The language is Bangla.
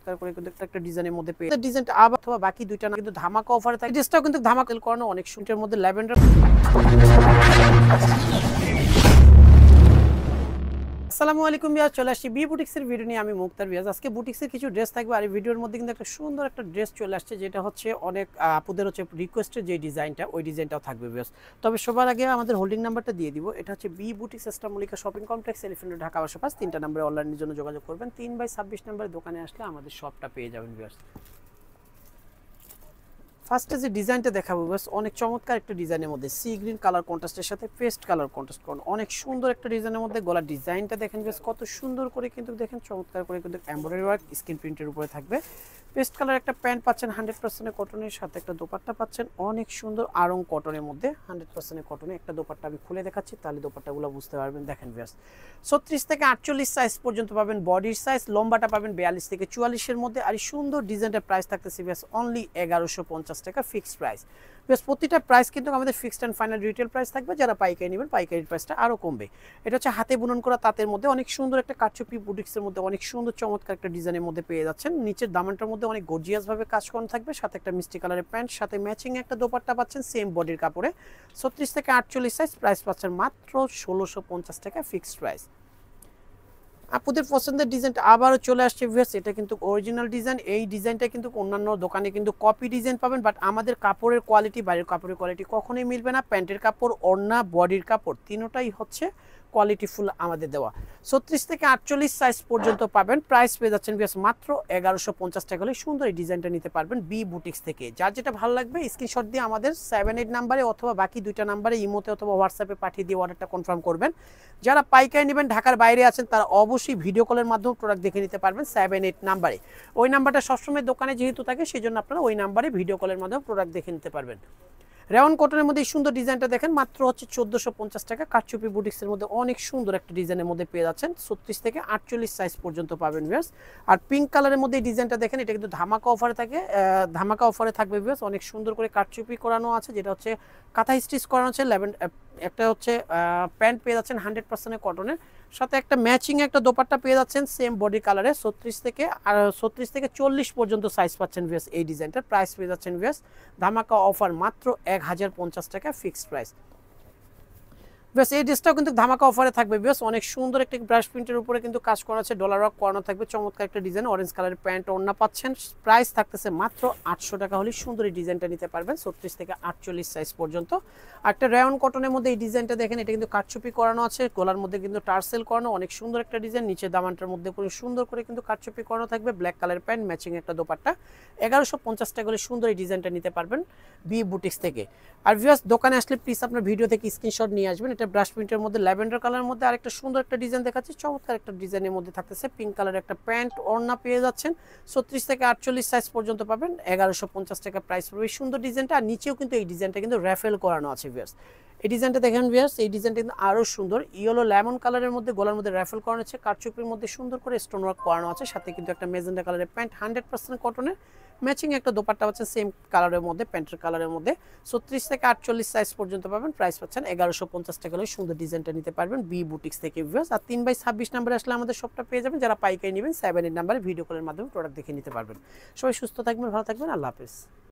চমৎকার করে কিন্তু একটা ডিজাইনের মধ্যে পেয়ে ডিজাইনটা আবার অথবা বাকি দুইটা না কিন্তু ধামাকা অফারে থাকে। ড্রেসটাও কিন্তু ধামাকা করানো অনেক সুন্দর মধ্যে ল্যাভেন্ডার। আসসালামু আলাইকুম ভিউয়ার্স, চলে আসছি বি বুটিক্সের ভিডিও নিয়ে। আমি মুক্তার ভিউয়ার্স। আজকে বুটিক্সের কিছু ড্রেস থাকবে আর এই ভিডিওর মধ্যে কিন্তু একটা সুন্দর একটা ড্রেস চলে আসছে, যেটা হচ্ছে অনেক আপুদের হচ্ছে রিকোয়েস্টের যে ডিজাইনটা, ওই ডিজাইনটাও থাকবে ভিউয়ার্স। তবে সবার আগে আমাদের হোল্ডিং নাম্বারটা দিয়ে দিব। এটা হচ্ছে B boutiques Eastern Mallika shopping complex, Elephant Road, Dhaka 12৫। তিনটা নম্বরে অনলাইনের জন্য যোগাযোগ করবেন। 3/26 নম্বরে দোকানে আসলে আমাদের শপটা পেয়ে যাবেন ভিউয়ার্স। ফার্স্টে যে ডিজাইনটা দেখাবো বাস অনেক চমৎকার একটা ডিজাইনের মধ্যে সি গ্রিন কালার কন্ট্রাস্টের সাথে পেস্ট কালার কন্ট্রাস্ট করুন, অনেক সুন্দর একটা ডিজাইনের মধ্যে। গলার ডিজাইনটা দেখেন বেশ কত সুন্দর করে কিন্তু দেখেন চমৎকার করে কিন্তু এমব্রয়ডারি ওয়ার্ক স্ক্রিন প্রিন্টের উপরে থাকবে। পেস্ট কালার একটা প্যান্ট পাচ্ছেন 100% কটনের সাথে একটা দোপাট্টা পাচ্ছেন অনেক সুন্দর আরং কটনের মধ্যে 100% কটনে। একটা দোপাট্টা আমি খুলে দেখাচ্ছি, তাহলে দোপাট্টাগুলো বুঝতে পারবেন। দেখেন বেশ 36 থেকে 48 সাইজ পর্যন্ত পাবেন বডির সাইজ, লম্বাটা পাবেন 42 থেকে 44-এর মধ্যে। আর এই সুন্দর ডিজাইনটার প্রাইস থাকতেছে বেশ অনলি 1150 টাকা ফিক্সড প্রাইস। বেশ প্রতিটা প্রাইস কিন্তু আমাদের fixed and final retail price থাকবে। যারা পাইকারি নেবেন পাইকারির প্রাইসটা আরও কমবে। এটা হচ্ছে হাতে বুনন করা তাঁতের মধ্যে অনেক সুন্দর একটা কারচুপি বুটিক্সের মধ্যে অনেক সুন্দর চমৎকার একটা ডিজাইনের মধ্যে পেয়ে যাচ্ছেন। নিচের দামানটার মধ্যে অনেক গর্জিয়াসভাবে কাজ করানো থাকবে, সাথে একটা মিষ্টি কালারের প্যান্ট, সাথে ম্যাচিং একটা দোপাট্টা পাচ্ছেন সেম বডির কাপড়ে। 36 থেকে 48 সাইজ, প্রাইস পাচ্ছেন মাত্র 1650 টাকা ফিক্সড প্রাইস। আপুদের পছন্দের ডিজাইনটা আবারও চলে আসছে ভিউয়ার্স। এটা কিন্তু অরিজিনাল ডিজাইন। এই ডিজাইনটা কিন্তু অন্যান্য দোকানে কিন্তু কপি ডিজাইন পাবেন, বাট আমাদের কাপড়ের কোয়ালিটি বাইরের কাপড়ের কোয়ালিটি কখনোই মিলবে না। প্যান্টের কাপড়, ওড়না, বডির কাপড় তিনোটাই হচ্ছে কোয়ালিটিফুল আমাদের দেওয়া। 36 থেকে 48 সাইজ পর্যন্ত পাবেন। প্রাইস পেয়ে যাচ্ছেন ভিউয়ার্স মাত্র 1150 টাকা হলে সুন্দর এই ডিজাইনটা নিতে পারবেন বি বুটিক্স থেকে। যার যেটা ভালো লাগবে স্ক্রিনশট দিয়ে আমাদের 78 নাম্বারে অথবা বাকি দুইটা নাম্বারে ইমোতে অথবা হোয়াটসঅ্যাপে পাঠিয়ে দিয়ে অর্ডারটা কনফার্ম করবেন। যারা পাইকারি নেবেন ঢাকার বাইরে আছেন তারা অবশ্যই ভিডিও কলের মাধ্যমে প্রোডাক্ট দেখে নিতে পারবেন 78 নাম্বারে। ওই নাম্বারটা সবসময় দোকানে যেহেতু থাকে সেই জন্য আপনারা ওই নাম্বারে ভিডিও কলের মাধ্যমে প্রোডাক্ট দেখে নিতে পারবেন। রেওয়ান কটনের মধ্যে এই সুন্দর ডিজাইনটা দেখেন মাত্র হচ্ছে 1450 টাকা। কারচুপি বুটিক্সের মধ্যে অনেক সুন্দর একটা ডিজাইনের মধ্যে পেয়ে যাচ্ছেন। 36 থেকে 48 সাইজ পর্যন্ত পাবেন ভিউয়ার্স। আর পিঙ্ক কালারের মধ্যে এই ডিজাইনটা দেখেন, এটা কিন্তু ধামাকা অফারে থাকে, ধামাকা অফারে থাকবে ভিউয়ার্স। অনেক সুন্দর করে কারচুপি করানো আছে, যেটা হচ্ছে কাঁথা স্টিচ করানো আছে। একটা হচ্ছে প্যান্ট পেয়ে যাচ্ছেন 100% কটনের, সাথে একটা ম্যাচিং একটা দোপাট্টা পেয়ে যাচ্ছেন সেম বডি কালারে। 36 থেকে 40 পর্যন্ত সাইজ পাচ্ছেন ভিউয়ার্স। এই ডিজাইনটার প্রাইস পেয়ে যাচ্ছেন ভিউয়ার্স ধামাকা অফার মাত্র 1050 টাকা ফিক্সড প্রাইস। বেশ এই ড্রেসটাও কিন্তু ধামাকা অফারে থাকবে বেশ অনেক সুন্দর একটা ব্রাশ প্রিন্টের উপরে কিন্তু কাজ করা আছে, ডলার ওয়ার্ক করানো থাকবে। চমৎকার একটা ডিজাইন, অরেঞ্জ কালারের প্যান্ট ওড়না পাচ্ছেন। প্রাইস থাকতেছে মাত্র 800 টাকা হলে সুন্দর এই ডিজাইনটা নিতে পারবেন 36 থেকে 48 সাইজ পর্যন্ত। আর একটা রেয়ন কটনের মধ্যে এই ডিজাইনটা দেখেন, এটা কিন্তু কারচুপি করানো আছে, গলার মধ্যে কিন্তু টার্সেল করানো, অনেক সুন্দর একটা ডিজাইন। নিচে দামানটার মধ্যে করে সুন্দর করে কিন্তু কারচুপি করানো থাকবে, ব্ল্যাক কালারের প্যান্ট ম্যাচিং একটা দোপাট্টা। 1150 টাকা হলে সুন্দর এই ডিজাইনটা নিতে পারবেন বি বুটিক্স থেকে। আর ভিউয়ার্স দোকানে আসলে প্লিজ আপনার ভিডিও থেকে স্ক্রিনশট নিয়ে আসবেন। এটা ব্রাশ প্রিন্টের মধ্যে ল্যাভেন্ডার কালারের মধ্যে আরেকটা সুন্দর একটা ডিজাইন দেখাচ্ছি, চমৎকার একটা ডিজাইনের মধ্যে থাকতেছে। পিঙ্ক কালারের একটা প্যান্ট ওড়না পেয়ে যাচ্ছেন। 36 থেকে 48 সাইজ পর্যন্ত পাবেন, 1150 টাকা প্রাইস পড়বে এই সুন্দর ডিজাইনটা। আর নিচেও কিন্তু এই ডিজাইনটা কিন্তু র্যাফেল করানো আছে ভিউয়ার্স। এই ডিজাইনটা দেখেন ভিউয়ার্স, এই ডিজাইনটা কিন্তু আরও সুন্দর, ইয়েলো লেমন কালারের মধ্যে গলার মধ্যে র্যাফেল করানো আছে, কারচুপির মধ্যে সুন্দর করে স্টোন ওয়ার্ক করানো আছে, সাথে কিন্তু একটা মেজেন্ডা কালারের প্যান্ট 100% কটনের, ম্যাচিং একটা দোপাট্টা পাচ্ছেন সেম কালারের মধ্যে, প্যান্টের কালারের মধ্যে। 36 থেকে 48 সাইজ পর্যন্ত পাবেন, প্রাইস পাচ্ছেন 1150 টাকা হলে সুন্দর ডিজাইনটা নিতে পারবেন বি বুটিক্স থেকে ভিউয়ার্স। আর 3/26 নাম্বারে আসলে আমাদের শপটা পেয়ে যাবেন। যারা পাইকারি নেবেন 78 নাম্বারে ভিডিও কলের মাধ্যমে প্রোডাক্ট দেখে নিতে পারবেন। সবাই সুস্থ থাকবেন, ভালো থাকবেন, আল্লাহ হাফেজ।